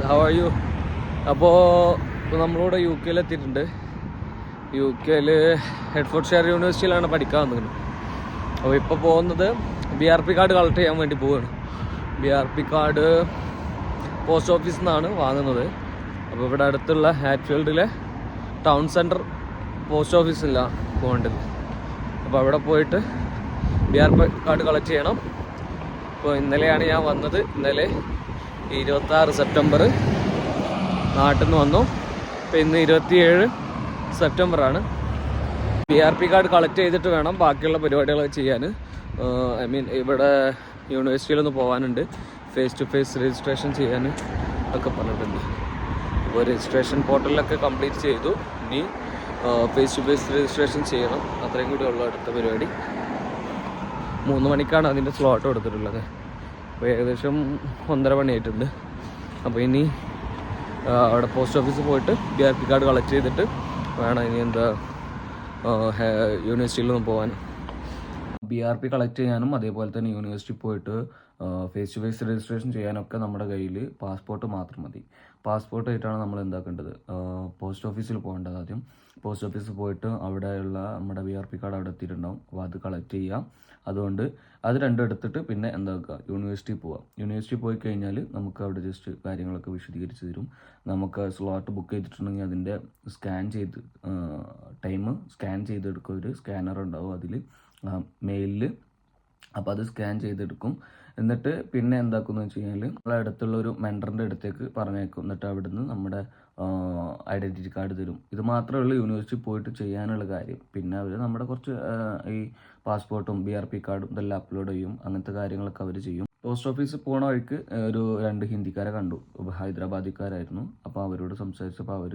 How are you? അപ്പോൾ നമ്മളിവിടെ U കെയിൽ എത്തിയിട്ടുണ്ട്. യു കെയിൽ ഹെഡ്ഫോർഡ്ഷെയർ യൂണിവേഴ്സിറ്റിയിലാണ് പഠിക്കാൻ വന്നത്. അപ്പോൾ ഇപ്പോൾ പോകുന്നത് BRP കാർഡ് കളക്ട് ചെയ്യാൻ വേണ്ടി പോവുകയാണ്. BRP കാർഡ് പോസ്റ്റ് ഓഫീസിൽ നിന്നാണ് വാങ്ങുന്നത്. അപ്പോൾ ഇവിടെ അടുത്തുള്ള ഹാറ്റ്ഫീൽഡിലെ ടൗൺ സെൻറ്റർ പോസ്റ്റ് ഓഫീസിലാണ് പോകേണ്ടത്. അപ്പോൾ അവിടെ പോയിട്ട് BRP കാർഡ് കളക്ട് ചെയ്യണം. അപ്പോൾ ഇന്നലെയാണ് ഞാൻ വന്നത്. ഇന്നലെ 26 സെപ്റ്റംബർ നാട്ടിൽ നിന്ന് വന്നു. ഇപ്പോൾ ഇന്ന് 27 സെപ്റ്റംബറാണ്. BRP കാർഡ് കളക്ട് ചെയ്തിട്ട് വേണം ബാക്കിയുള്ള പരിപാടികളൊക്കെ ചെയ്യാൻ. ഇവിടെ യൂണിവേഴ്സിറ്റിയിലൊന്ന് പോകാനുണ്ട്. ഫേസ് ടു ഫേസ് രജിസ്ട്രേഷൻ ചെയ്യാൻ ഒക്കെ പറഞ്ഞിട്ടുണ്ട്. അപ്പോൾ രജിസ്ട്രേഷൻ പോർട്ടലിലൊക്കെ കംപ്ലീറ്റ് ചെയ്തു. ഇനി ഫേസ് ടു ഫേസ് രജിസ്ട്രേഷൻ ചെയ്യണം. അത്രയും കൂടി ഉള്ള അടുത്ത പരിപാടി. 3 മണിക്കാണ് അതിൻ്റെ സ്ലോട്ട് കൊടുത്തിട്ടുള്ളത്. അപ്പോൾ ഏകദേശം 1:30 മണിയായിട്ടുണ്ട്. അപ്പോൾ ഇനി അവിടെ പോസ്റ്റ് ഓഫീസിൽ പോയിട്ട് BRP കാർഡ് കളക്ട് ചെയ്തിട്ട് വേണം ഇനി യൂണിവേഴ്സിറ്റിയിലൊന്നും പോകാൻ. BRP കളക്ട് ചെയ്യാനും അതേപോലെ തന്നെ യൂണിവേഴ്സിറ്റി പോയിട്ട് ഫേസ് ടു ഫേസ് രജിസ്ട്രേഷൻ ചെയ്യാനൊക്കെ നമ്മുടെ കയ്യിൽ പാസ്പോർട്ട് മാത്രം മതി. പാസ്പോർട്ട് ആയിട്ടാണ് നമ്മൾ എന്താക്കേണ്ടത്, പോസ്റ്റ് ഓഫീസിൽ പോകേണ്ടത്. ആദ്യം പോസ്റ്റ് ഓഫീസിൽ പോയിട്ട് അവിടെയുള്ള നമ്മുടെ BRP കാർഡ് അവിടെ എത്തിയിട്ടുണ്ടാവും. അപ്പോൾ അത് കളക്ട് ചെയ്യാം. അതുകൊണ്ട് അത് രണ്ടും എടുത്തിട്ട് പിന്നെ എന്താക്കുക, യൂണിവേഴ്സിറ്റി പോവാം. യൂണിവേഴ്സിറ്റി പോയി കഴിഞ്ഞാൽ നമുക്ക് അവിടെ ജസ്റ്റ് കാര്യങ്ങളൊക്കെ വിശദീകരിച്ച് തരും. നമുക്ക് സ്ലോട്ട് ബുക്ക് ചെയ്തിട്ടുണ്ടെങ്കിൽ അതിൻ്റെ സ്കാൻ ചെയ്തെടുക്കും. ഒരു സ്കാനർ ഉണ്ടാവും അതിൽ മെയിലിൽ. അപ്പോൾ അത് സ്കാൻ ചെയ്തെടുക്കും. എന്നിട്ട് പിന്നെ എന്താക്കുമെന്ന് വെച്ച് കഴിഞ്ഞാൽ നമ്മളെ അടുത്തുള്ള ഒരു മെൻറ്ററിൻ്റെ അടുത്തേക്ക് പറഞ്ഞേക്കും. എന്നിട്ട് അവിടുന്ന് നമ്മുടെ ഐഡൻറ്റിറ്റി കാർഡ് തരും. ഇത് മാത്രമേ ഉള്ളൂ യൂണിവേഴ്സിറ്റി പോയിട്ട് ചെയ്യാനുള്ള കാര്യം. പിന്നെ അവർ നമ്മുടെ കുറച്ച് ഈ പാസ്പോർട്ടും BRP കാർഡും ഇതെല്ലാം അപ്ലോഡ് ചെയ്യും. അങ്ങനത്തെ കാര്യങ്ങളൊക്കെ അവർ ചെയ്യും. പോസ്റ്റ് ഓഫീസിൽ പോണ വഴിക്ക് 2 ഹിന്ദിക്കാരെ കണ്ടു. ഹൈദരാബാദിക്കാരായിരുന്നു. അപ്പോൾ അവരോട് സംസാരിച്ചപ്പോൾ അവർ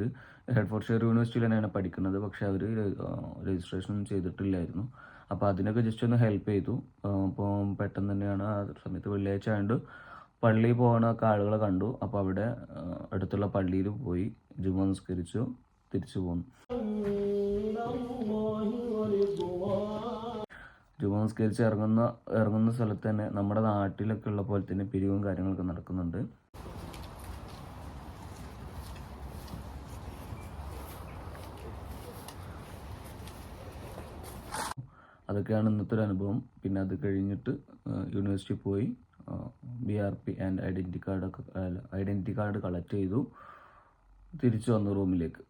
ഹെഡ്ഫോർഡ്ഷെയർ യൂണിവേഴ്സിറ്റിയിൽ തന്നെയാണ് പഠിക്കുന്നത്. പക്ഷേ അവർ രജിസ്ട്രേഷൻ ചെയ്തിട്ടില്ലായിരുന്നു. അപ്പോൾ അതിനൊക്കെ ജസ്റ്റ് ഒന്ന് ഹെൽപ്പ് ചെയ്തു. അപ്പോൾ പെട്ടെന്ന് തന്നെയാണ് ആ സമയത്ത് വെള്ളിയാഴ്ച ആയതുകൊണ്ട് പള്ളിയിൽ പോകുന്നൊക്കെ ആളുകളെ കണ്ടു. അപ്പോൾ അവിടെ അടുത്തുള്ള പള്ളിയിൽ പോയി ജുമ നിസ്കരിച്ചു തിരിച്ചു പോന്നു. ജുമ നിസ്കരിച്ച് ഇറങ്ങുന്ന സ്ഥലത്ത് തന്നെ നമ്മുടെ നാട്ടിലൊക്കെ ഉള്ള പോലെ തന്നെ പിരിവും കാര്യങ്ങളൊക്കെ നടക്കുന്നുണ്ട്. അതൊക്കെയാണ് ഇന്നത്തെ ഒരു അനുഭവം. പിന്നെ അത് കഴിഞ്ഞിട്ട് യൂണിവേഴ്സിറ്റി പോയി BRP and identity card collect ചെയ്തു. തിരിച്ചു വന്നു റൂമിലേക്ക്.